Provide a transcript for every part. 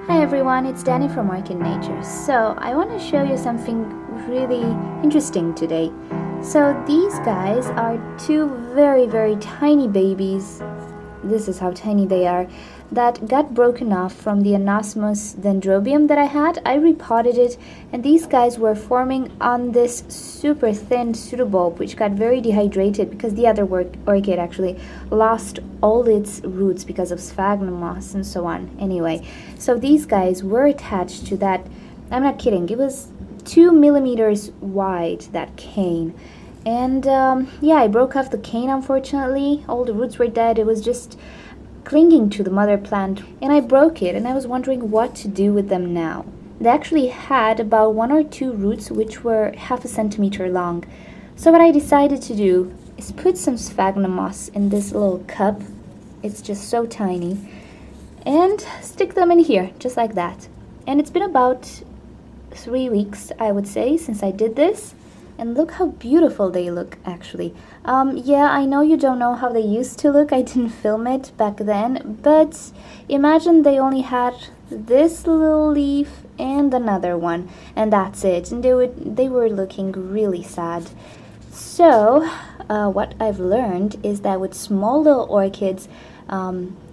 Hi everyone, it's Danny from Orchid Nature. So I want to show you something really interesting today. So these guys are two very tiny babies. This is how tiny they are. That got broken off from the anosmos Dendrobium that I had. I repotted it, and these guys were forming on this super thin pseudobulb, which got very dehydrated because the other orchid actually lost all its roots because of sphagnum moss and so on. Anyway, so these guys were attached to that. I'm not kidding. It was 2 millimeters wide, that cane. And yeah, I broke off the cane, unfortunately. All the roots were dead. It was just clinging to the mother plant, and I broke it, and I was wondering what to do with them now. They actually had about 1 or 2 roots which were half a centimeter long. So what I decided to do is put some sphagnum moss in this little cup. It's just so tiny. And stick them in here, just like that. And it's been about 3 weeks, I would say, since I did this. And look how beautiful they look, actually. Yeah, I know you don't know how they used to look. I didn't film it back then. But imagine they only had this little leaf and another one. And that's it. And they were looking really sad. So, what I've learned is that with small little orchids,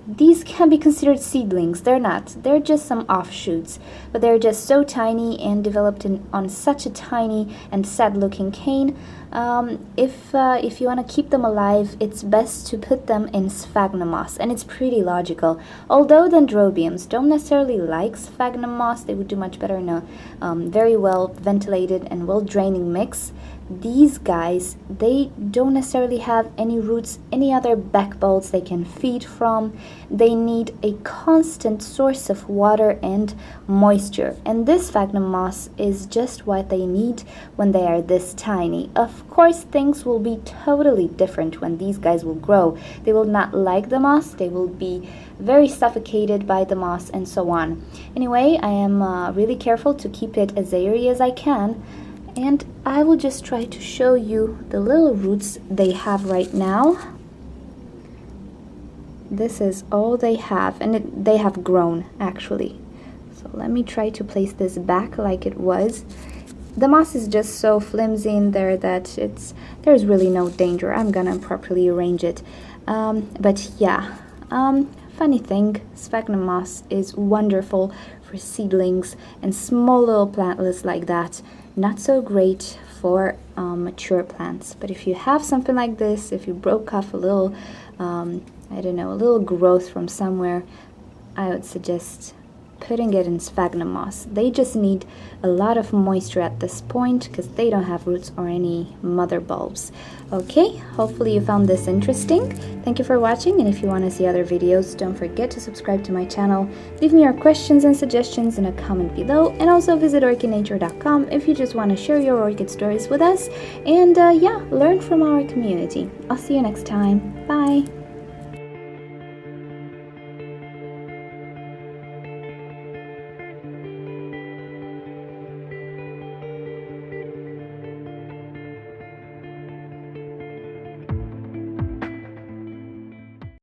these can be considered seedlings. They're not. They're just some offshoots. But they're just so tiny and developed on such a tiny and sad-looking cane. If you want to keep them alive, it's best to put them in sphagnum moss. And it's pretty logical. Although Dendrobiums don't necessarily like sphagnum moss, they would do much better in a very well ventilated and well-draining mix. These guys, they don't necessarily have any roots, any other backbones they can feed from. They need a constant source of water and moisture, and this sphagnum moss is just what they need when they are this tiny. Of course, things will be totally different when these guys will grow. They will not like the moss, they will be very suffocated by the moss and so on. Anyway, I am really careful to keep it as airy as I can. And I will just try to show you the little roots they have right now. This is all they have, and they have grown actually. So let me try to place this back like it was. The moss is just so flimsy in there that there's really no danger. I'm gonna properly arrange it. But yeah, funny thing, sphagnum moss is wonderful for seedlings and small little plantlets like that. Not so great for mature plants. But if you have something like this, if you broke off a little, I don't know, a little growth from somewhere, I would suggest putting it in sphagnum moss. They just need a lot of moisture at this point because they don't have roots or any mother bulbs. Okay, hopefully you found this interesting. Thank you for watching, and if you want to see other videos, don't forget to subscribe to my channel. Leave me your questions and suggestions in a comment below, and also visit orchidnature.com if you just want to share your orchid stories with us and yeah, learn from our community. I'll see you next time. Bye!